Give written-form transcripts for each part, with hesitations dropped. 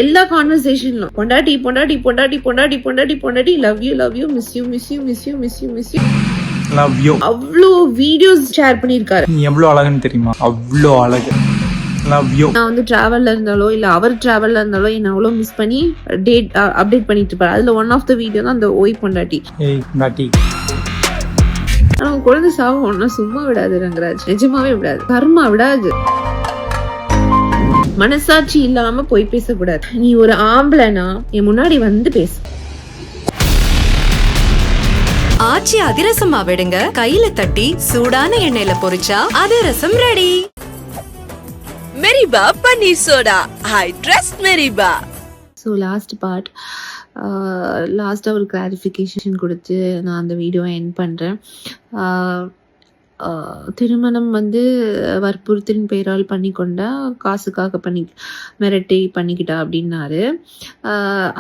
எல்லா கான்வர்சேஷன்லும் பொண்டாட்டி பொண்டாட்டி பொண்டாட்டி பொண்டாட்டி பொண்டாட்டி பொண்டாட்டி love you miss you miss you miss you miss you miss you love you அவ்வளோ வீடியோஸ் ஷேர் பண்ணியிருக்காரு. நீ எவ்வளோ அழகுன்னு தெரியுமா? அவ்வளோ அழகு. Love you. நான் வந்து டிராவல்ல இருந்தாலோ இல்ல அவர் டிராவல்ல இருந்தாலோ என்ன அவ்வளோ மிஸ் பண்ணி டேட் அப்டேட் பண்ணிட்டு இருப்பாரு. அதுல ஒன் ஆஃப் த வீடியோ தான் அந்த ஓய் பொண்டாட்டி. ஏய் பொண்டாட்டி. ஆனா குழந்தை சாவம் ஒன்னா சும்மா விடாது ரங்கராஜ், நிஜமாவே விடாது, கர்மா விடாது. மனசாட்சி இல்லாம போய் பேசக்கூடாது. நீ ஒரு ஆம்பளைனா என் முன்னாடி வந்து பேசு. ஆச்சி அதிரசமா விடுங்க, கையில தட்டி சூடான எண்ணெயில பொரிச்சா அதிரசம் ரெடி. மெரிபா பன்னீர் soda, I trust Meriba. So லாஸ்ட்டாக ஒரு கிளாரிஃபிகேஷன் கொடுத்து நான் அந்த வீடியோ எண்ட் பண்ணுறேன். திருமணம் வந்து வற்புறுத்தின் பெயரால் பண்ணிக்கொண்டா, காசுக்காக மிரட்டி பண்ணிக்கிட்டா அப்படின்னாரு.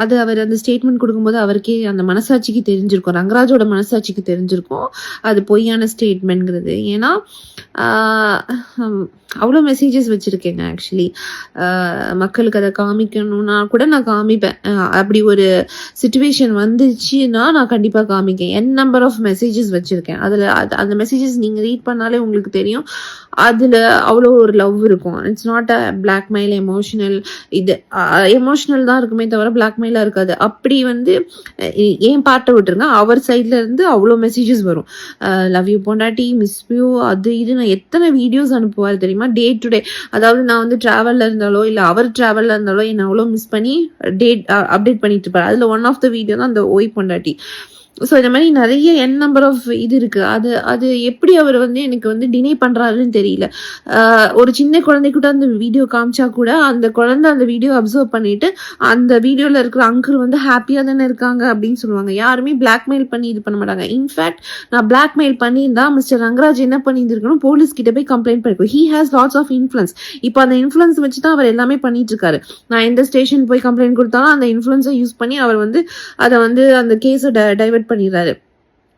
அது அவர் அந்த ஸ்டேட்மெண்ட் கொடுக்கும்போது அவருக்கே அந்த மனசாட்சிக்கு தெரிஞ்சிருக்கும், ரங்கராஜோட மனசாட்சிக்கு தெரிஞ்சிருக்கும் அது பொய்யான ஸ்டேட்மெண்ட்ங்கிறது. ஏன்னா அவ்வளோ மெசேஜஸ் வச்சுருக்கேங்க. ஆக்சுவலி மக்களுக்கு அதை காமிக்கணும்னா கூட நான் காமிப்பேன். அப்படி ஒரு சிச்சுவேஷன் வந்துச்சுன்னா நான் கண்டிப்பாக காமிக்கேன். என் நம்பர் ஆஃப் மெசேஜஸ் வச்சுருக்கேன். அதில் அந்த மெசேஜஸ் நீங்கள் ரீட் பண்ணாலே உங்களுக்கு தெரியும், அதில் அவ்வளோ ஒரு லவ் இருக்கும். It's not a blackmail, emotional. இது எமோஷனல் தான் இருக்குமே தவிர பிளாக்மெயிலாக இருக்காது. அப்படி வந்து ஏன் பாட்டை விட்டுருங்க, அவர் சைட்ல இருந்து அவ்வளோ மெசேஜஸ் வரும். லவ் யூ பொண்டாட்டி, மிஸ் யூ, அது இது. நான் எத்தனை வீடியோஸ் அனுப்புவார் தெரியுமா, டே டு டே. அதாவது நான் வந்து டிராவல்ல இருந்தாலோ இல்ல அவர் டிராவல்ல இருந்தாலோ என்ன அவ்வளோ மிஸ் பண்ணி டேட் அப்டேட் பண்ணிட்டு இருப்பாரு. அதுல ஒன் ஆஃப் த வீடியோ தான் அந்த ஓய் பொண்டாட்டி. ஸோ இந்த மாதிரி நிறைய என் நம்பர் ஆஃப் இது இருக்கு. அது எப்படி அவர் வந்து எனக்கு வந்து டினை பண்றாருன்னு தெரியல. ஒரு சின்ன குழந்தை கூட அந்த வீடியோ காமிச்சா கூட அந்த குழந்தை அந்த வீடியோ அப்சர்வ் பண்ணிட்டு அந்த வீடியோல இருக்கிற அங்கிள் வந்து ஹாப்பியா தானே இருக்காங்க அப்படின்னு சொல்லுவாங்க. யாருமே பிளாக்மெயில் பண்ணி இது பண்ண மாட்டாங்க. இன்ஃபேக்ட் நான் பிளாக்மெயில் பண்ணியிருந்தா மிஸ்டர் ரங்கராஜ் என்ன பண்ணியிருக்கணும், போலீஸ் கிட்ட போய் கம்ப்ளைண்ட் பண்ணிருக்கோம். He has lots of influence. இப்போ அந்த இன்ஃபுளுன்ஸ் வச்சு தான் அவர் எல்லாமே பண்ணிட்டு இருக்காரு. நான் எந்த ஸ்டேஷன் போய் கம்ப்ளைண்ட் கொடுத்தாலும் அந்த இன்ஃபுளுன்ஸை யூஸ் பண்ணி அவர் வந்து அதை வந்து அந்த கேஸை டைவர்ட் பண்ணிடுறாரு.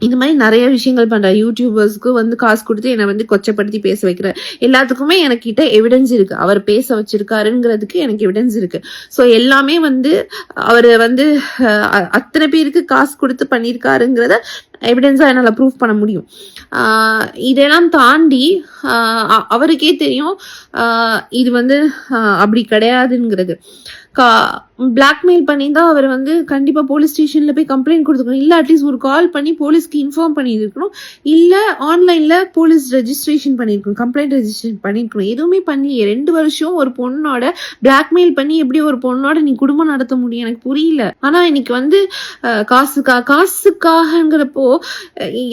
இந்த மாதிரி நிறைய விஷயங்கள் பண்றாரு. யூடியூபர்ஸ்க்கு வந்து காசு கொடுத்து என்னை வந்து கொச்சப்படுத்தி பேச வைக்கிறார். எல்லாத்துக்குமே எனக்கு கிட்ட எவிடன்ஸ் இருக்கு, அவர் பேச வச்சிருக்காருங்கிறதுக்கு எனக்கு எவிடன்ஸ் இருக்கு. ஸோ எல்லாமே வந்து அவர் வந்து அத்தனை பேருக்கு காசு கொடுத்து பண்ணியிருக்காருங்கிறத எவிடன்ஸா என்னால் ப்ரூவ் பண்ண முடியும். இதெல்லாம் தாண்டி அவருக்கே தெரியும் இது வந்து அப்படி கிடையாதுங்கிறது. பிளாக்மெயில் பண்ணி தான் அவர் வந்து கண்டிப்பா போலீஸ் ஸ்டேஷன்ல போய் கம்ப்ளைண்ட் கொடுத்துக்கணும். இல்ல அட்லீஸ்ட் ஒரு கால் பண்ணி போலீஸ்க்கு இன்ஃபார்ம் பண்ணியிருக்கணும். இல்ல ஆன்லைன்ல போலீஸ் ரெஜிஸ்ட்ரேஷன் பண்ணிருக்கணும், கம்ப்ளைண்ட் ரெஜிஸ்ட்ரேஷன் பண்ணிருக்கணும். எதுவுமே பண்ணி 2 வருஷம் ஒரு பொண்ணோட பிளாக்மெயில் பண்ணி எப்படி ஒரு பொண்ணோட நீ குடும்பம் நடத்த முடியும், எனக்கு புரியல. ஆனா இன்னைக்கு வந்து காசுக்காகங்கிறப்போ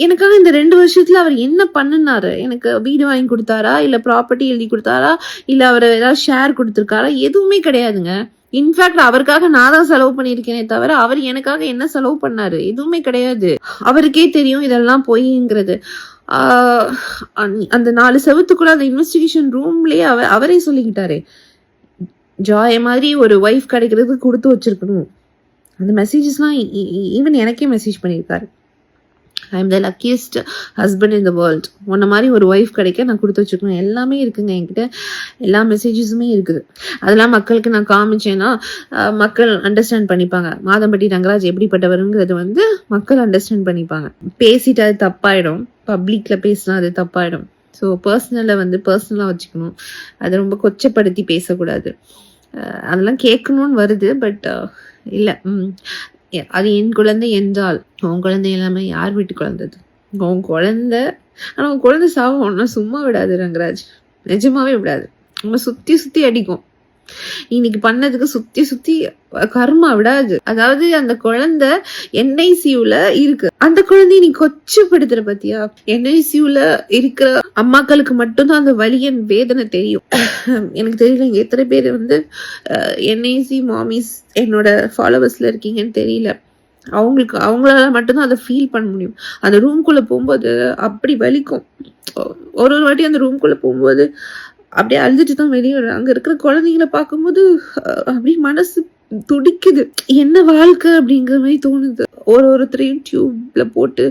எனக்காக இந்த 2 வருஷத்துல அவர் என்ன பண்ணினாரு? எனக்கு வீடு வாங்கி கொடுத்தாரா, இல்ல ப்ராப்பர்ட்டி எழுதி கொடுத்தாரா, இல்ல அவர் ஏதாவது ஷேர் கொடுத்துருக்காரா? எதுவுமே கிடையாதுங்க. இன்ஃபேக்ட் அவருக்காக நான் தான் செலவு பண்ணியிருக்கேனே தவிர அவர் எனக்காக என்ன செலவு பண்ணாரு? எதுவுமே கிடையாது. அவருக்கே தெரியும் இதெல்லாம் பொய்ங்கிறது. அந்த 4 செவத்துக்குள்ள அந்த இன்வெஸ்டிகேஷன் ரூம்லயே அவரே சொல்லிக்கிட்டாரு, ஜாய் மாதிரி ஒரு ஒய்ஃப் கிடைக்கிறதுக்கு கொடுத்து வச்சிருக்கணும். அந்த மெசேஜஸ்லாம் ஈவன் எனக்கே மெசேஜ் பண்ணியிருக்காரு. I am the luckiest husband in the world. உன்ன மாதிரி ஒரு ஒய்ஃப் கிடைக்க நான் கொடுத்து வச்சுக்கணும். எல்லாமே இருக்குங்க என்கிட்ட, எல்லா மெசேஜஸுமே இருக்குது. அதெல்லாம் மக்களுக்கு நான் காமிச்சேன்னா மக்கள் அண்டர்ஸ்டாண்ட் பண்ணிப்பாங்க. மாதம்பட்டி ரங்கராஜ் எப்படிப்பட்டவருங்கிறது வந்து மக்கள் அண்டர்ஸ்டாண்ட் பண்ணிப்பாங்க. பேசிட்டு அது தப்பாயிடும், பப்ளிக்ல பேசினா அது தப்பாயிடும். ஸோ பர்சனலை வந்து பர்சனலாக வச்சுக்கணும். அதை ரொம்ப கொச்சப்படுத்தி பேசக்கூடாது. அதெல்லாம் கேட்கணும்னு வருது, பட் இல்லை. அது என் குழந்தை என்றால் உன் குழந்தை எல்லாமே யார் வீட்டு குழந்தைது? உன் குழந்தை. ஆனா உன் குழந்தை சாவம் ஒன்னா சும்மா விடாது ரங்கராஜ், நிஜமாவே விடாது. நம்ம சுத்தி சுத்தி அடிக்கும். இன்னைக்கு பண்ணதுக்கு சுத்தி சுத்தி கர்மா விடாது. அதாவது அந்த குழந்தை NICUல இருக்கு. அந்த குழந்தைய நீ கொச்சப்படுத்துற பத்தியா? NICUல இருக்கிற அம்மாக்களுக்கு மட்டும்தான் அந்த வலியின் வேதனை தெரியும். எனக்கு தெரியல இங்க எத்தனை பேர் வந்து NIC மாமிஸ் என்னோட ஃபாலோவர்ஸ்ல இருக்கீங்கன்னு தெரியல. அவங்களால மட்டும்தான் அதை ஃபீல் பண்ண முடியும். அந்த ரூம்குள்ள போகும்போது அப்படி வலிக்கும். ஒரு வாட்டி அந்த ரூம்குள்ள போகும்போது அப்படியே அழுதுட்டு தான் வெளியே வரும். அங்க இருக்கிற குழந்தைங்களை பார்க்கும்போது அப்படியே மனசு துடிக்குது. என்ன வாழ்க்கை அப்படிங்கிற மாதிரி தோணுது. ஒருத்தரையும் டியூப்ல போட்டு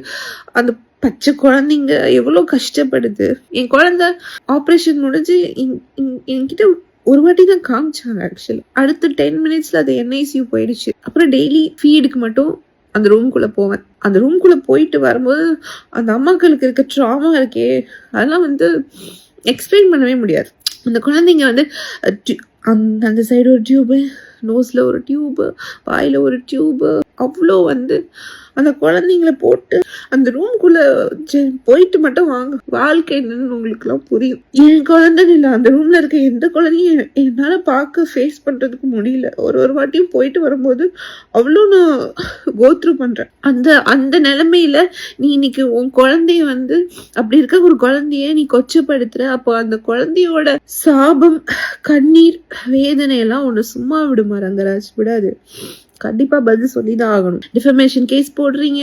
அந்த பச்சை குழந்தைங்க எவ்வளவு கஷ்டப்படுது. என் குழந்தை ஆப்ரேஷன் முடிஞ்சு என்கிட்ட ஒரு வாட்டி தான் காமிச்சாங்க ஆக்சுவலி. அடுத்த 10 மினிட்ஸ்ல அது NICU போயிடுச்சு. அப்புறம் டெய்லி ஃபீடுக்கு மட்டும் அந்த ரூம்குள்ள போவேன். அந்த ரூம்குள்ள போயிட்டு வரும்போது அந்த அம்மாக்களுக்கு இருக்க ட்ராமா இருக்கே, அதெல்லாம் வந்து எக்ஸ்பிளைன் பண்ணவே முடியாது. அந்த குழந்தைங்க வந்து அந்த சைடு ஒரு டியூபு, நோஸ்ல ஒரு டியூபு, வாயில ஒரு டியூபு, அவ்வளோ வந்து அந்த குழந்தைங்கள போட்டு அந்த ரூம்குள்ள போயிட்டு மட்டும் வாங்க, வாழ்க்கை என்னன்னு உங்களுக்குலாம் புரியும். என் குழந்தைன்னு இல்லை, அந்த ரூம்ல இருக்க எந்த குழந்தையும் என்னால பார்க்க ஃபேஸ் பண்றதுக்கு முடியல. ஒரு வாட்டியும் போயிட்டு வரும்போது அவ்வளோ நான் கோத்ரூ பண்றேன். அந்த நிலைமையில நீ இன்னைக்கு உன் குழந்தைய வந்து அப்படி இருக்க ஒரு குழந்தைய நீ கொச்சப்படுத்துற. அப்போ அந்த குழந்தையோட சாபம், கண்ணீர், வேதனை எல்லாம் ஒண்ணு சும்மா விடுமா ரங்கராஜ்? விடாது. கண்டிப்பா பதில் சொல்லிதான் ஆகணும். டிஃபமேஷன் கேஸ் போடுறீங்க,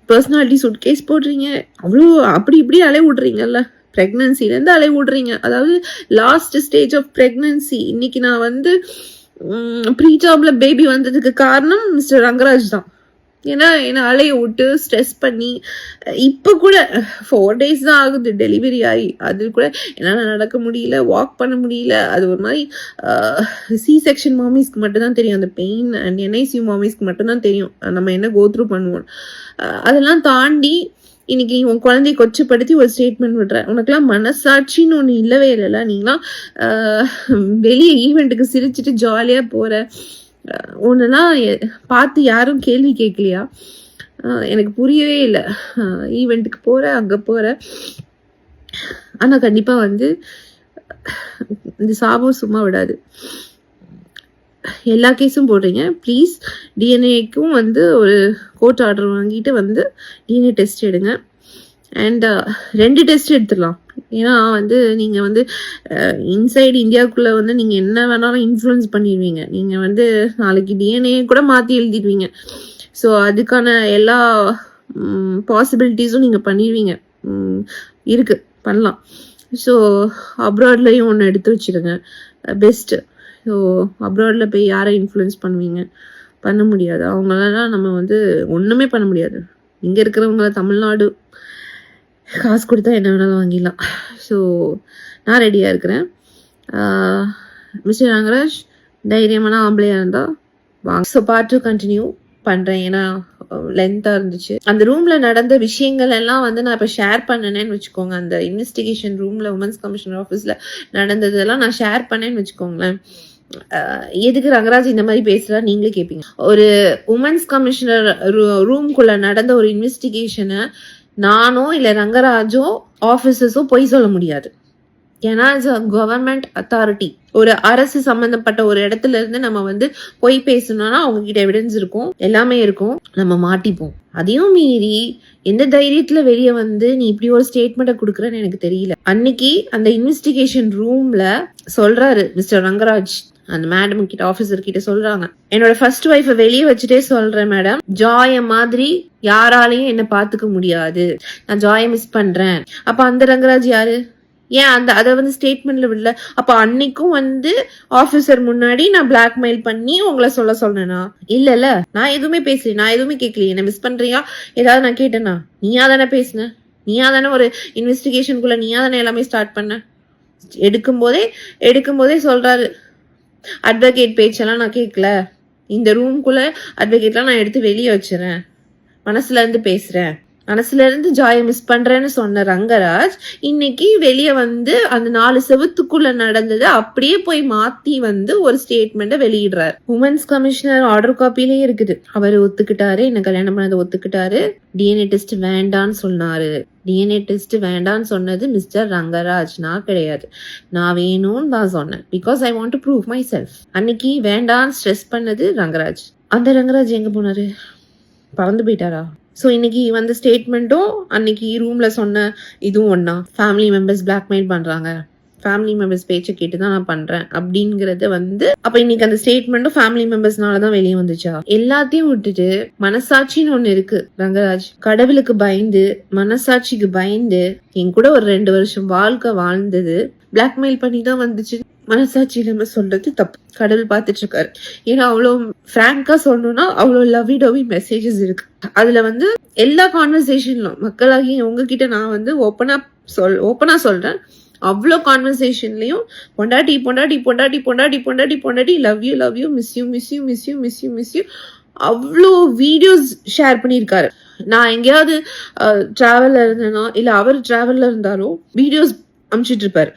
பர்சனாலிட்டி சூட் கேஸ் போடுறீங்க, அவ்வளோ அப்படி இப்படி அலை விடுறீங்கல்ல. பிரெக்னன்சிலேருந்து அலை விடுறீங்க. அதாவது லாஸ்ட் ஸ்டேஜ் ஆஃப் பிரெக்னன்சி. இன்னைக்கு நான் வந்து ப்ரீடாப்ல பேபி வந்ததுக்கு காரணம் மிஸ்டர் ரங்கராஜ் தான். ஏன்னா என்னை அலைய விட்டு ஸ்ட்ரெஸ் பண்ணி, இப்போ கூட 4 days தான் ஆகுது டெலிவரி ஆகி, அது கூட என்னால் நடக்க முடியல, வாக் பண்ண முடியல. அது ஒரு மாதிரி C-section மாமிஸ்க்கு மட்டும்தான் தெரியும் அந்த பெயின், அண்ட் NICU மாமிஸ்க்கு மட்டும்தான் தெரியும் நம்ம என்ன கோத்ரூ பண்ணுவோம். அதெல்லாம் தாண்டி இன்னைக்கு உன் குழந்தைய கொச்சப்படுத்தி ஒரு ஸ்டேட்மெண்ட் விடுற. உனக்குலாம் மனசாட்சின்னு ஒன்று இல்லவே இல்லைல்ல. நீங்களாம் வெளியே ஈவெண்ட்டுக்கு சிரிச்சுட்டு ஜாலியாக போகிற. ஒன்றுலாம் பார்த்து யாரும் கேள்வி கேட்கலையா? எனக்கு புரியவே இல்லை. ஈவெண்ட்டுக்கு போகிற, அங்கே போகிற. ஆனால் கண்டிப்பாக வந்து இந்த சாபம் சும்மா விடாது. எல்லா கேஸும் போடுறீங்க. ப்ளீஸ் டிஎன்ஏக்கும் வந்து ஒரு கோர்ட் ஆர்டர் வாங்கிட்டு வந்து டிஎன்ஏ டெஸ்ட் எடுங்க. அண்ட் 2 டெஸ்ட் எடுத்துடலாம். ஏன்னா வந்து நீங்கள் வந்து இன்சைடு இந்தியாவுக்குள்ளே வந்து நீங்கள் என்ன வேணாலும் இன்ஃப்ளூயன்ஸ் பண்ணிடுவீங்க. நீங்கள் வந்து நாளைக்கு டிஎன்ஏ கூட மாற்றி எழுதிடுவீங்க. ஸோ அதுக்கான எல்லா பாசிபிலிட்டிஸும் நீங்கள் பண்ணிடுவீங்க. இருக்குது, பண்ணலாம். ஸோ அப்ராட்லேயும் ஒன்று எடுத்து வச்சுடுங்க, பெஸ்ட்டு. ஸோ அப்ராடில் போய் யாரை இன்ஃப்ளூயன்ஸ் பண்ணுவீங்க? பண்ண முடியாது. அவங்களெல்லாம் நம்ம வந்து ஒன்றுமே பண்ண முடியாது. இங்கே இருக்கிறவங்கள தமிழ்நாடு காசு கொடுத்தா என்ன வேணாலும் வாங்கிடலாம். ஸோ நான் ரெடியாக இருக்கிறேன். மிஸ்டர் ரங்கராஜ் தைரியமான ஆம்பளையாக இருந்தால் வாங்க. ஸோ பார்ட் 2 கண்டினியூ பண்ணுறேன். ஏன்னா லென்த்தாக இருந்துச்சு. அந்த ரூமில் நடந்த விஷயங்கள் எல்லாம் வந்து நான் இப்போ ஷேர் பண்ணனேன்னு வச்சுக்கோங்க. அந்த இன்வெஸ்டிகேஷன் ரூமில் உமன்ஸ் கமிஷனர் ஆஃபீஸில் நடந்ததெல்லாம் நான் ஷேர் பண்ணேன்னு வச்சுக்கோங்களேன். எதுக்கு ரங்கராஜ் இந்த மாதிரி பேசுறா நீங்களே கேட்பீங்க. ஒரு உமன்ஸ் கமிஷனர் ரூம்குள்ள நடந்த ஒரு இன்வெஸ்டிகேஷனை நானோ இல்லை ரங்கராஜோ ஆஃபீஸர்ஸோ பொய் சொல்ல முடியாது. ஏன்னா இட்ஸ் அ கவர்மெண்ட் அத்தாரிட்டி. ஒரு அரசு சம்பந்தப்பட்ட ஒரு இடத்துல இருந்து நம்ம வந்து பொய் பேசணும்னா அவங்க கிட்ட எவிடன்ஸ் இருக்கும், எல்லாமே இருக்கும், நம்ம மாட்டிப்போம். அதையும் மீறி எந்த தைரியத்துல வெளியே வந்து நீ இப்படி ஒரு ஸ்டேட்மெண்ட்டை கொடுக்குறேன்னு எனக்கு தெரியல. அன்னைக்கு அந்த இன்வெஸ்டிகேஷன் ரூம்ல சொல்றாரு மிஸ்டர் ரங்கராஜ், அந்த மேடம் கிட்ட, ஆபீசர் கிட்ட சொல்றாங்க, என்னோட ஃபர்ஸ்ட் ஒய்ஃபை வெளியே வச்சுட்டே சொல்றேன் மேடம், ஜாய மாதிரி யாராலையும் என்ன பாத்துக்க முடியாது, நான் ஜாய மிஸ் பண்றேன். அப்ப அந்த ரங்கராஜ் யாரு? ஏன் அதை வந்து ஸ்டேட்மெண்ட்ல விடல? அப்ப அன்னைக்கும் வந்து ஆபீசர் முன்னாடி நான் பிளாக்மெயில் பண்ணி உங்களை சொல்ல சொன்னேனா? இல்ல, நான் எதுவுமே பேசல, நான் எதுவுமே கேட்கல. என்ன மிஸ் பண்றியா ஏதாவது நான் கேட்டேனா? நீயா தானே பேசுன, நீயா தானே ஒரு இன்வெஸ்டிகேஷனுக்குள்ள நீயா தானே எல்லாமே ஸ்டார்ட் பண்ண. எடுக்கும்போதே சொல்றாரு, அட்வொகேட் பேச்செல்லாம் நான் கேட்கல, இந்த ரூம்குள்ள அட்வொகேட்லாம் நான் எடுத்து வெளியே வச்சுறேன், மனசுல இருந்து பேசுறேன், மனசுல இருந்து ஜாயை மிஸ் பண்றேன்னு சொன்ன ரங்கராஜ் இன்னைக்கு வெளியே வந்து அந்த 4 செவத்துக்குள்ள நடந்தது அப்படியே போய் மாத்தி வந்து ஒரு ஸ்டேட்மெண்ட்டை வெளியிடுறாரு. உமன்ஸ் கமிஷனர் ஆர்டர் காப்பிலே இருக்குது. அவர் ஒத்துக்கிட்டாரு, என்ன கல்யாணம் பண்ணதை ஒத்துக்கிட்டாரு. டிஎன்ஏ டெஸ்ட் வேண்டான்னு சொன்னாரு. டிஎன்ஏ டெஸ்ட் வேண்டான்னு சொன்னது மிஸ்டர் ரங்கராஜ், நான் கிடையாது. நான் வேணும்னு தான் சொன்னேன். Because I want to prove my self. அன்னைக்கு வேண்டான்னு ஸ்ட்ரெஸ் பண்ணது ரங்கராஜ். அந்த ரங்கராஜ் எங்க போனாரு? பறந்து போயிட்டாரா? ஸோ இன்னைக்கு வந்து ஸ்டேட்மெண்ட்டும் அன்னைக்கு ரூம்ல சொன்ன இதுவும் ஒன்னா? ஃபேமிலி மெம்பர்ஸ் பிளாக்மெயில் பண்றாங்க, ஃபேமிலி மெம்பர்ஸ் பேச்சை கேட்டு தான் நான் பண்றேன் அப்படிங்கறது வந்து, அப்ப இன்னைக்கு அந்த ஸ்டேட்மெண்ட்டும் ஃபேமிலி மெம்பர்ஸ்னாலதான் வெளியே வந்துச்சா? எல்லாத்தையும் விட்டுட்டு மனசாட்சின்னு ஒண்ணு இருக்கு ரங்கராஜ். கடவுளுக்கு பயந்து, மனசாட்சிக்கு பயந்து என் கூட ஒரு 2 வருஷம் வாழ்க்கை வாழ்ந்தது பிளாக்மெயில் பண்ணி தான் வந்துச்சு. மனசாட்சி நம்ம சொல்றது தப்பு. கடவுள் பார்த்துட்டு இருக்காரு. ஏன்னா அவ்வளோ பிராங்கா சொல்லணும்னா அவ்வளோ லவ்வி டவ்வி மெசேஜஸ் இருக்கு. அதுல வந்து எல்லா கான்வர்சேஷன்லும் மக்களாகி உங்ககிட்ட நான் வந்து ஓப்பனா சொல்றேன். அவ்வளோ கான்வர்சேஷன்லயும் பொண்டாட்டி பொண்டாட்டி பொண்டாட்டி பொண்டாட்டி பொண்டாட்டி பொண்டாட்டி love you miss you miss you miss you miss you miss you அவ்வளோ வீடியோஸ் ஷேர் பண்ணியிருக்காரு. நான் எங்கேயாவது டிராவல்ல இருந்தேனோ இல்ல அவர் டிராவல்ல இருந்தாலும் வீடியோஸ் அனுப்பிச்சிட்டு இருப்பாரு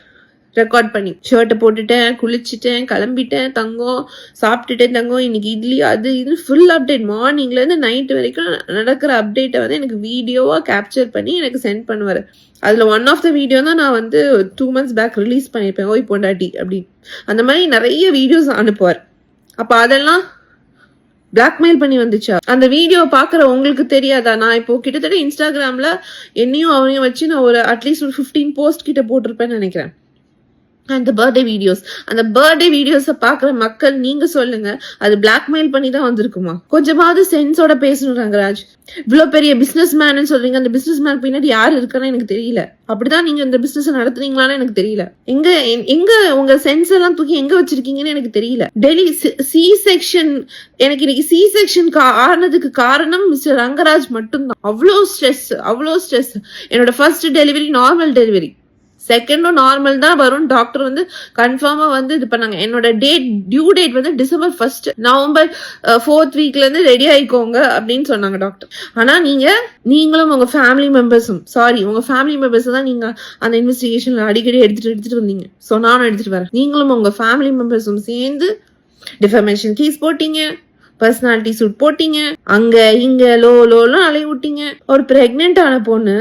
ரெக்கார்ட் பண்ணி. ஷர்ட்டை போட்டுட்டேன், குளிச்சுட்டேன், கிளம்பிட்டேன், தங்கம் சாப்பிட்டுட்டேன், தங்கம் இன்னைக்கு இட்லி அது இது ஃபுல் அப்டேட் மார்னிங்ல இருந்து நைட் வரைக்கும் நடக்கிற அப்டேட்டை வந்து எனக்கு வீடியோவா கேப்சர் பண்ணி எனக்கு சென்ட் பண்ணுவாரு. அதுல ஒன் ஆஃப் த வீடியோ தான் நான் வந்து 2 months பேக் ரிலீஸ் பண்ணியிருப்பேன், ஓய் பொண்டாட்டி அப்படின்னு. அந்த மாதிரி நிறைய வீடியோஸ் அனுப்புவார். அப்ப அதெல்லாம் பிளாக்மெயில் பண்ணி வந்துச்சா? அந்த வீடியோ பாக்குற உங்களுக்கு தெரியாதா? நான் இப்போ கிட்டத்தட்ட இன்ஸ்டாகிராம்ல என்னையும் அவனையும் வச்சு நான் ஒரு அட்லீஸ்ட் ஒரு 15 போஸ்ட் கிட்ட போட்டிருப்பேன்னு நினைக்கிறேன். அந்த பர்த்டே வீடியோஸ பாக்குற மக்கள் நீங்க சொல்லுங்க, அது பிளாக்மெயில் பண்ணி தான் வந்திருக்குமா? கொஞ்சமாவது சென்ஸோட பேசணும் ரங்கராஜ். இவ்வளவு பெரிய பிசினஸ் மேன் சொல்றீங்க, அந்த பிசினஸ் மேன் பின்னாடி யாரு இருக்கான்னு எனக்கு தெரியல. அப்படிதான் நீங்க இந்த பிசினஸ் நடத்துறீங்களான்னு எனக்கு தெரியல. எங்க உங்க சென்ஸ் எல்லாம் தூக்கி எங்க வச்சிருக்கீங்கன்னு எனக்கு தெரியல. டெல்லி சி செக்ஷன், எனக்கு இன்னைக்கு சி செக்ஷன் ஆனதுக்கு காரணம் மிஸ்டர் ரங்கராஜ் மட்டும்தான். அவ்வளோ ஸ்ட்ரெஸ். என்னோட ஃபர்ஸ்ட் டெலிவரி நார்மல் டெலிவரி, செகண்டும் நார்மல் தான் வரும். டாக்டர் வந்து கன்ஃபார்மா வந்து இது பண்ணாங்க. என்னோட டியூ டேட் வந்து December 1st, November 4th வீக்ல இருந்து ரெடி ஆயிக்கோங்க அப்படின்னு சொன்னாங்க டாக்டர். ஆனா நீங்களும் உங்க ஃபேமிலி மெம்பர்ஸும் தான் நீங்க அந்த இன்வெஸ்டிகேஷன்ல அடிக்கடி எடுத்துட்டு வந்தீங்க. சோ நானும் எடுத்துட்டு வரேன். நீங்களும் உங்க ஃபேமிலி மெம்பர்ஸும் சேர்ந்து டிஃபமேஷன் கேஸ் போட்டீங்க, பர்சனாலிட்டி சூட் போட்டீங்க, அங்க இங்க லோலாம் அலைய விட்டீங்க. ஒரு பிரெக்னென்ட் ஆன பொண்ணு,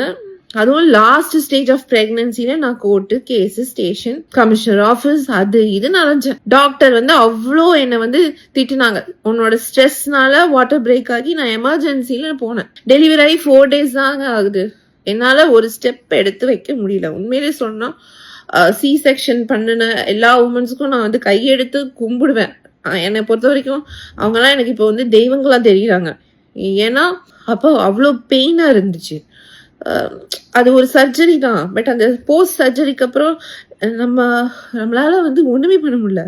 அதுவும் லாஸ்ட் ஸ்டேஜ் ஆஃப் பிரெக்னன்சில நான் court, case, station, commissioner office, அது இது அலைஞ்சேன். டாக்டர் வந்து அவ்வளோ என்னை வந்து திட்டினாங்க. உன்னோட ஸ்ட்ரெஸ்னால வாட்டர் பிரேக் ஆகி நான் எமர்ஜென்சில போனேன். டெலிவரி ஆகி 4 days தாங்க ஆகுது. என்னால ஒரு ஸ்டெப் எடுத்து வைக்க முடியல. உண்மையிலே சொன்னா சி செக்ஷன் பண்ணின எல்லா உமன்ஸுக்கும் நான் வந்து கையெடுத்து கும்பிடுவேன். என்னை பொறுத்த வரைக்கும் அவங்கெல்லாம் எனக்கு இப்போ வந்து தெய்வங்களா தெரியுறாங்க. ஏன்னா அப்போ அவ்வளோ பெயினா இருந்துச்சு. அது ஒரு சர்ஜரி தான். பட் அந்த போஸ்ட் சர்ஜரிக்கு அப்புறம் நம்மளால வந்து ஒண்ணுமே பண்ண முடியல.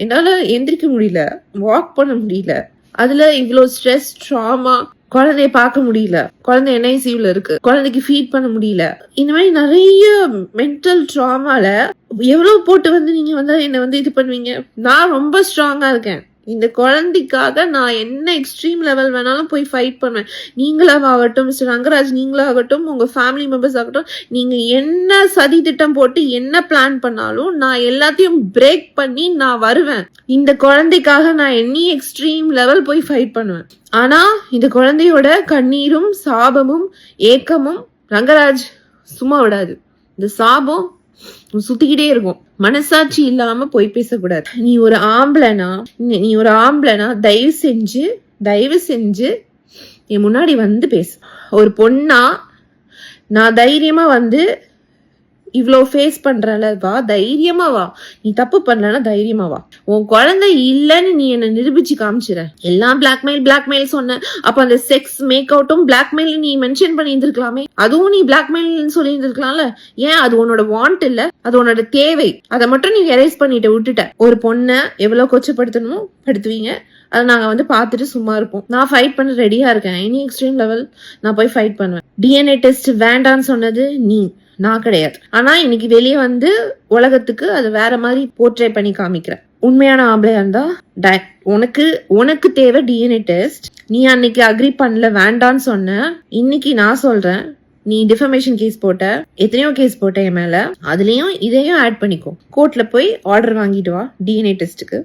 என்னால எந்திரிக்க முடியல, வாக் பண்ண முடியல. அதுல இவ்வளவு ஸ்ட்ரெஸ், ட்ராமா, குழந்தைய பார்க்க முடியல, குழந்தை NICUல இருக்கு, குழந்தைக்கு ஃபீட் பண்ண முடியல. இந்த மாதிரி நிறைய மென்டல் ட்ராமால எவ்வளவு போட்டு வந்து நீங்க வந்து என்ன வந்து இது பண்ணுவீங்க. நான் ரொம்ப ஸ்ட்ராங்கா இருக்கேன். இந்த குழந்தைக்காக நான் என்ன எக்ஸ்ட்ரீம் லெவல் வேணாலும் போய் ஃபைட் பண்ணுவேன். நீங்களாகட்டும், மிஸ்டர் ரங்கராஜ் நீங்களாகட்டும், உங்க ஃபேமிலி மெம்பர்ஸ் ஆகட்டும், நீங்க என்ன சதி திட்டம் போட்டு என்ன பிளான் பண்ணாலும் நான் எல்லாத்தையும் பிரேக் பண்ணி நான் வருவேன். இந்த குழந்தைக்காக நான் என்ன எக்ஸ்ட்ரீம் லெவல் போய் ஃபைட் பண்ணுவேன். ஆனா இந்த குழந்தையோட கண்ணீரும் சாபமும் ஏக்கமும் ரங்கராஜ் சும்மா விடாது. இந்த சாபம் சுத்திக்கிட்டே இருக்கும். மனசாட்சி இல்லாம போய் பேசக்கூடாது. நீ ஒரு ஆம்பளைனா தயவு செஞ்சு என் முன்னாடி வந்து பேசு. ஒரு பொண்ணா நான் தைரியமா வந்து இவ்வளோ ஃபேஸ் பண்றல, வா தைரியமா வா. நீ தப்பு பண்ணலன்னா தைரியமா வா. உன் குழந்தை இல்லைன்னு நீ என்ன நிரூபிச்சு காமிச்சிட. எல்லாம் பிளாக்மெயில் சொன்ன. அப்ப அந்த செக்ஸ் மேக் அவுட்டும் பிளாக்மெயில் நீ மென்ஷன் பண்ணி இருந்திருக்கலாமே. அதுவும் நீ பிளாக்மெயில் சொல்லி இருந்திருக்கலாம்ல. ஏன்? அது உன்னோட வாண்ட் இல்ல, அது உன்னோட தேவை. அதை மட்டும் நீ எரேஸ் பண்ணிட்டு விட்டுட்ட. ஒரு பொண்ணை எவ்வளவு கொச்சப்படுத்தணுமோ படுத்துவீங்க. அதை நாங்க வந்து பார்த்துட்டு சும்மா இருப்போம். நான் ஃபைட் பண்ண ரெடியா இருக்கேன். எனி எக்ஸ்ட்ரீம் லெவல் நான் போய் ஃபைட் பண்ணுவேன். DNA டெஸ்ட் வேண்டான்னு சொன்னது நான் கிடையாது. ஆனா இன்னைக்கு வெளியே வந்து உலகத்துக்கு அது வேற மாதிரி போர்ட்ரே பண்ணி காமிக்கிறேன். உண்மையான ஆம்பளையா இருந்தா உனக்கு தேவை DNA டெஸ்ட். நீ அன்னைக்கு அக்ரி பண்ணல, வேண்டான்னு சொன்ன. இன்னைக்கு நான் சொல்றேன், நீ டிஃபமேஷன் கேஸ் போட்ட, எத்தனையோ கேஸ் போட்ட என் மேல, அதுலயும் இதையும் ஆட் பண்ணிக்கோ. கோர்ட்ல போய் ஆர்டர் வாங்கிட்டு வா DNA டெஸ்ட்டுக்கு.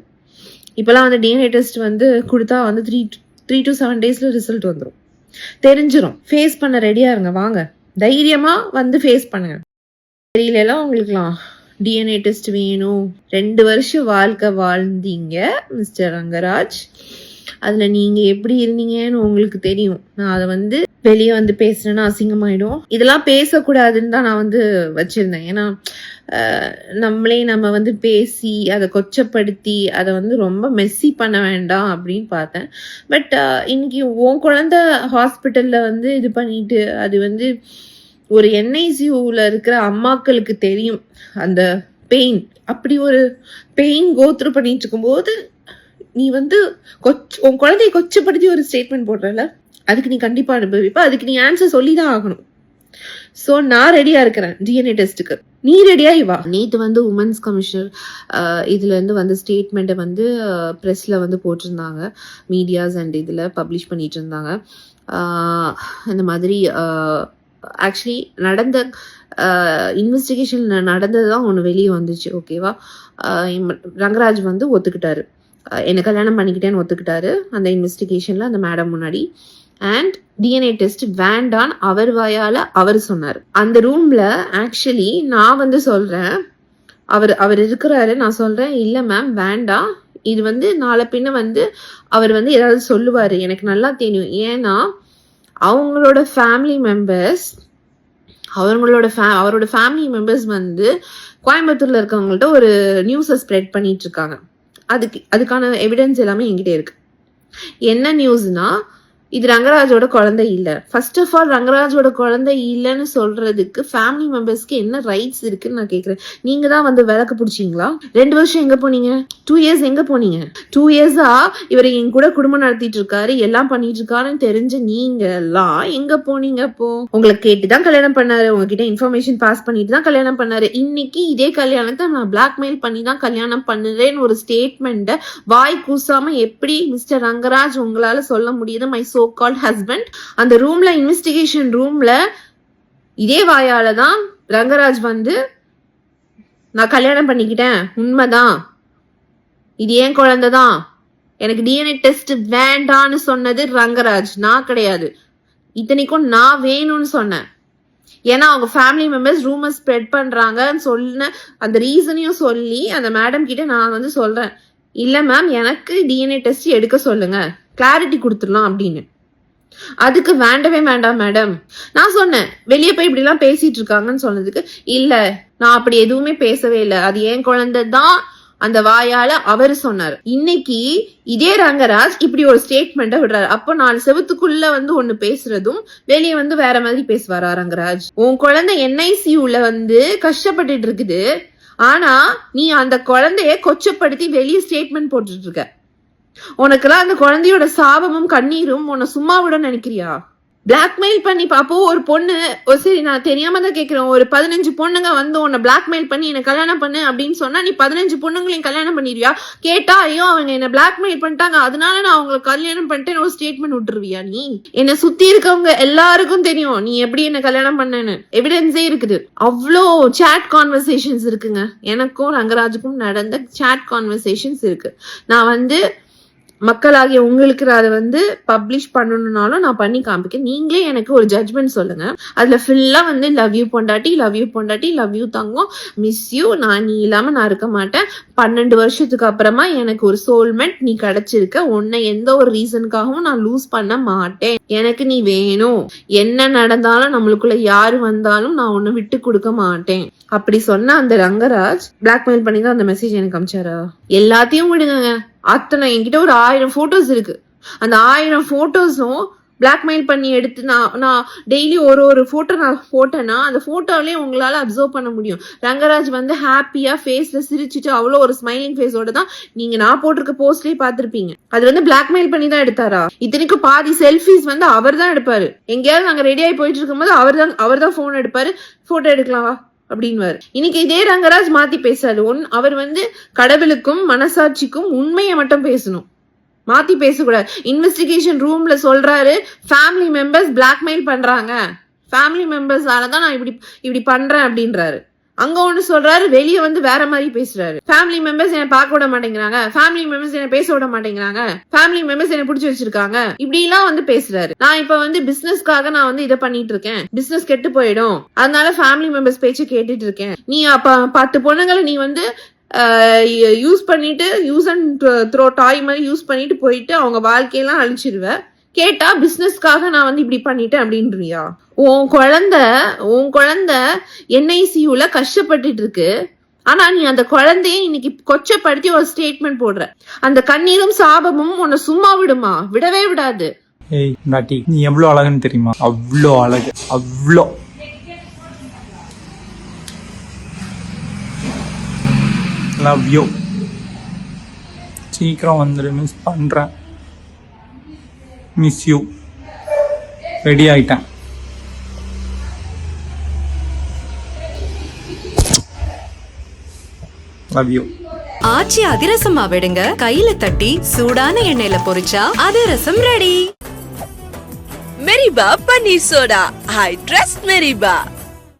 இப்பெல்லாம் வந்து DNA டெஸ்ட் வந்து கொடுத்தா வந்து 3 to 7 daysல ரிசல்ட் வந்துடும். தெரிஞ்சிடும். ஃபேஸ் பண்ண ரெடியா இருங்க. வாங்க தைரியமா வந்து ஃபேஸ் பண்ணுங்க. தெரியலாம் உங்களுக்குலாம் DNA டெஸ்ட் வேணும். 2 வருஷம் வாழ்க்கை வாழ்ந்தீங்க மிஸ்டர் ரங்கராஜ். அதுல நீங்க எப்படி இருந்தீங்கன்னு உங்களுக்கு தெரியும். நான் அதை வந்து வெளியே வந்து பேசுறேன்னா அசிங்கமாயிடும். இதெல்லாம் பேசக்கூடாதுன்னு தான் நான் வந்து வச்சிருந்தேன். ஏன்னா நம்ம வந்து பேசி அதை கொச்சப்படுத்தி அதை வந்து ரொம்ப மெஸ்ஸி பண்ண வேண்டாம் அப்படின்னு பார்த்தேன். பட் இன்னைக்கு உன் குழந்தை ஹாஸ்பிட்டல்ல வந்து இது பண்ணிட்டு, அது வந்து ஒரு NICUல இருக்கிற அம்மாக்களுக்கு தெரியும் அந்த பெயின். அப்படி ஒரு பெயின் கோத்ரூ பண்ணிட்டு இருக்கும்போது நீ வந்து உன் குழந்தைய கொச்சப்படுத்தி ஒரு ஸ்டேட்மெண்ட் போடுறல, அதுக்கு நீ கண்டிப்பா அனுபவிப்ப. அதுக்கு நீ ஆன்சர் சொல்லிதான் ஆகணும். ஸோ நான் ரெடியா இருக்கிறேன் டிஎன்ஏ டெஸ்ட்டுக்கு, நீ ரெடியா வா. நேற்று வந்து உமன்ஸ் கமிஷனர் இதுல இருந்து வந்து ஸ்டேட்மெண்ட்டை வந்து ப்ரெஸ்ல வந்து போட்டிருந்தாங்க, மீடியாஸ் அண்ட் இதுல பப்ளிஷ் பண்ணிட்டு இருந்தாங்க. இந்த மாதிரி ஆக்சுவலி நடந்த இன்வெஸ்டிகேஷன் நடந்தது தான் ஒன்று வெளியே வந்துச்சு. ஓகேவா, ரங்கராஜ் வந்து ஒத்துக்கிட்டாரு, என்னை கல்யாணம் பண்ணிக்கிட்டேன்னு ஒத்துக்கிட்டாரு அந்த இன்வெஸ்டிகேஷன்ல அந்த மேடம் முன்னாடி. அண்ட் டிஎன்ஏ டெஸ்ட் வேண்டான்னு அவர் வாயால அவர் சொன்னார். அந்த ரூம்ல ஆக்சுவலி நான் வந்து சொல்றேன், அவர் இருக்கிறாரு, நான் சொல்றேன் இல்ல மேம் வேண்டாம், இது வந்து நாளை பின்ன வந்து அவர் வந்து ஏதாவது சொல்லுவாரு, எனக்கு நல்லா தெரியும். ஏன்னா அவங்களோட ஃபேமிலி மெம்பர்ஸ் அவரோட ஃபேமிலி மெம்பர்ஸ் வந்து கோயம்புத்தூர்ல இருக்கவங்கள்ட்ட ஒரு நியூஸை ஸ்ப்ரெட் பண்ணிட்டு இருக்காங்க. அதுக்கான எவிடன்ஸ் எல்லாமே என்கிட்ட இருக்கு. என்ன நியூஸ்னா, இது ரங்கராஜோட குழந்தை இல்ல. ஃபர்ஸ்ட் ஆஃப் ஆல் ரங்கராஜோட குழந்தை இல்லைன்னு சொல்றதுக்கு ஃபேமிலி மெம்பர்ஸ்க்கு என்ன ரைட்ஸ் இருக்குன்னு நான் கேக்குறேன். நீங்க தான் வந்து விளக்கு பிடிச்சிங்களா? 2 வருஷம் எங்க போனீங்க? 2 இயர்ஸ் எங்க போனீங்க? 2 இயர்ஸா இவர் என் கூட குடும்பம் நடத்திட்டு இருக்காரு, எல்லாம் பண்ணிட்டு இருக்காருன்னு தெரிஞ்ச நீங்க எல்லாம் எங்க போனீங்க? அப்போ உங்களை கேட்டுதான் கல்யாணம் பண்ணாரு, உங்ககிட்ட இன்ஃபர்மேஷன் பாஸ் பண்ணிட்டு தான் கல்யாணம் பண்ணாரு. இன்னைக்கு இதே கல்யாணத்தை நான் பிளாக்மெயில் பண்ணி தான் கல்யாணம் பண்ணுறேன்னு ஒரு ஸ்டேட்மெண்ட்டை வாய் கூசாம எப்படி மிஸ்டர் ரங்கராஜ் உங்களால சொல்ல முடியுது? My so called husband. அந்த ரூம்ல, இன்வெஸ்டிகேஷன் ரூம்ல இதே வாயால தான் ரங்கராஜ் வந்து நான் கல்யாணம் பண்ணிக்கிட்டேன், உண்மைதான், இது ஏன் குழந்தைதான், எனக்கு டிஎன்ஏ டெஸ்ட் வேண்டான்னு சொன்னது ரங்கராஜ், நான் கிடையாது. இத்தனைக்கும் நான் வேணும்னு சொன்னேன். ஏன்னா அவங்க ஃபேமிலி மெம்பர்ஸ் ரூமர் ஸ்ப்ரெட் பண்றாங்கன்னு சொன்ன அந்த ரீசனையும் சொல்லி அந்த மேடம் கிட்ட நான் வந்து சொல்றேன், இல்ல மேம் எனக்கு டிஎன்ஏ டெஸ்ட் எடுக்க சொல்லுங்க, கிளாரிட்டி கொடுத்துடலாம் அப்படின்னு. அதுக்கு வேண்டவே வேண்டாம் மேடம். நான் சொன்னேன் வெளியே போய் இப்படி எல்லாம் பேசிட்டு இருக்காங்கன்னு சொன்னதுக்கு, இல்ல நான் அப்படி எதுவுமே பேசவே இல்லை, அது ஏன் குழந்தை தான் அந்த வாயால அவரு சொன்னாரு. இன்னைக்கு இதே ரங்கராஜ் இப்படி ஒரு ஸ்டேட்மெண்ட்டை விடுறாரு. அப்போ 4 செவத்துக்குள்ள வந்து ஒண்ணு பேசுறதும் வெளியே வந்து வேற மாதிரி பேசுவாரா ரங்கராஜ்? உன் குழந்தை என்ஐசியூல வந்து கஷ்டப்பட்டுட்டு இருக்குது, ஆனா நீ அந்த குழந்தைய கொச்சப்படுத்தி வெளியே ஸ்டேட்மெண்ட் போட்டுட்டு இருக்க. உனக்கெல்லாம் அந்த குழந்தையோட சாபமும் கண்ணீரும் உன்னை சும்மா விட நினைக்கிறியா? பிளாக்மெயில் பண்ணி பாப்போ ஒரு பொண்ணு, சரி நான் தெரியாம தான் கேட்கிறேன், ஒரு 15 பொண்ணுங்க வந்து உன்னை பிளாக்மெயில் பண்ணி என்ன கல்யாணம் பண்ணு அப்படின்னு சொன்னா நீ 15 பொண்ணுங்களையும் கல்யாணம் பண்ணிடுவியா? கேட்டா ஐயோ அவங்க என்ன பிளாக்மெயில் பண்ணிட்டாங்க அதனால நான் அவங்களை கல்யாணம் பண்ணிட்டேன்னு ஒரு ஸ்டேட்மெண்ட் விட்டுருவியா? நீ என்னை சுத்தி இருக்கவங்க எல்லாருக்கும் தெரியும் நீ எப்படி என்ன கல்யாணம் பண்ணேன்னு, எவிடன்ஸே இருக்குது. அவ்வளோ சாட் கான்வர்சேஷன்ஸ் இருக்குங்க, எனக்கும் ரங்கராஜுக்கும் நடந்த சாட் கான்வர்சேஷன்ஸ் இருக்கு. நான் வந்து மக்களாகிய உங்களுக்கு அதை வந்து பப்ளிஷ் பண்ணணும்னாலும் நான் பண்ணி காமிக்க, நீங்களே எனக்கு ஒரு ஜட்ஜ்மெண்ட் சொல்லுங்க. அதுல ஃபுல்லா வந்து லவ் யூ பொண்டாட்டி, லவ் யூ பொண்டாட்டி, love you Thangam, miss you, நீ இல்லாம நான் இருக்க மாட்டேன், 12 வருஷத்துக்கு அப்புறமா எனக்கு ஒரு சோல்மெட் நீ கிடைச்சிருக்க, உன்னை எந்த ஒரு ரீசனுக்காகவும் நான் லூஸ் பண்ண மாட்டேன், எனக்கு நீ வேணும், என்ன நடந்தாலும் நம்மளுக்குள்ள யாரு வந்தாலும் நான் உன்னை விட்டு கொடுக்க மாட்டேன் அப்படி சொன்ன அந்த ரங்கராஜ் பிளாக்மெயில் பண்ணி தான் அந்த மெசேஜ் எனக்கு அனுப்பிச்சாரா? எல்லாத்தையும் விடுங்க, அத்தனை என்கிட்ட ஒரு 1000 போட்டோஸ் இருக்கு. அந்த 1000 போட்டோஸும் பிளாக்மெயில் பண்ணி எடுத்து நான் டெய்லி ஒரு போட்டோ நான் போட்டேன்னா அந்த போட்டோலயே உங்களால அப்சர்வ் பண்ண முடியும். ரங்கராஜ் வந்து ஹாப்பியா ஃபேஸ்ல சிரிச்சுட்டு அவ்வளோ ஒரு ஸ்மைலிங் ஃபேஸோட தான் நீங்க நான் போட்டிருக்க போஸ்ட்லயே பாத்திருப்பீங்க. அது வந்து பிளாக்மெயில் பண்ணி தான் எடுத்தாரா? இத்தனைக்கும் பாதி செல்ஃபிஸ் வந்து அவர் தான் எடுப்பாரு. எங்கேயாவது நாங்க ரெடி ஆகி போயிட்டு இருக்கும்போது அவர் தான் போன் எடுப்பாரு, போட்டோ எடுக்கலாமா அப்படின்னு. இன்னைக்கு இதே ரங்கராஜ் மாத்தி பேசாது. அவர் வந்து கடவுளுக்கும் மனசாட்சிக்கும் உண்மையை மட்டும் பேசணும், மாத்தி பேசக்கூடாது. இன்வெஸ்டிகேஷன் ரூம்ல சொல்றாரு ஃபேமிலி மெம்பர்ஸ் பிளாக்மெயில் பண்றாங்க, ஃபேமிலி மெம்பர்ஸாலதான் நான் இப்படி பண்றேன் அப்படின்றாரு. அங்க ஒண்ணு சொல்றாரு, வெளியே வந்து வேற மாதிரி பேசுறாரு. ஃபேமிலி மெம்பர்ஸ் என்ன பார்க்க விட மாட்டேங்கிறாங்க, ஃபேமிலி மெம்பர்ஸ் என்ன பேச விட மாட்டேங்கிறாங்க, ஃபேமிலி மெம்பர்ஸ் என்ன பிடிச்சி வச்சிருக்காங்க, இப்படி எல்லாம் வந்து பேசுறாரு. நான் இப்ப வந்து பிசினஸ்க்காக நான் வந்து இதை பண்ணிட்டு இருக்கேன், பிசினஸ் கெட்டு போயிடும் அதனால ஃபேமிலி மெம்பர்ஸ் பேச்சு கேட்டுட்டு இருக்கேன். நீ அப்ப 10 பொண்ணுங்களை நீ வந்து யூஸ் பண்ணிட்டு யூஸ் அண்ட் த்ரோ டாய் மாதிரி யூஸ் பண்ணிட்டு போயிட்டு அவங்க வாழ்க்கையெல்லாம் அழிச்சிருவ. கேட்டா பிசினஸ்க்காக நான் வந்து இப்படி பண்ணிட்டேன் அப்படின்றியா? உன் குழந்தை என்ஐசியூல கஷ்டப்பட்டுட்டு இருக்கு, ஆனா நீ அந்த குழந்தைய இன்னைக்கு கொச்சப்படுத்தி ஒரு ஸ்டேட்மெண்ட் போடுற. அந்த கண்ணீரும் சாபமும் உன்னை சும்மா விடுமா? விடவே விடாது. ஏய் நாட்டி, நீ எவ்வளவு அழகுன்னு தெரியுமா? அவ்வளோ அழகு, அவ்வளோ. Love you. சீக்கிரம் வந்துடு, மிஸ் பண்றேன். Miss you. ரெடி ஆயிட்டேன். Love you. ஆச்சி அதிரசமா விடுங்க, கையில தட்டி சூடான எண்ணெயில பொரிச்சா அதிரசம் ready. Meriba paneer soda. I trust Meriba.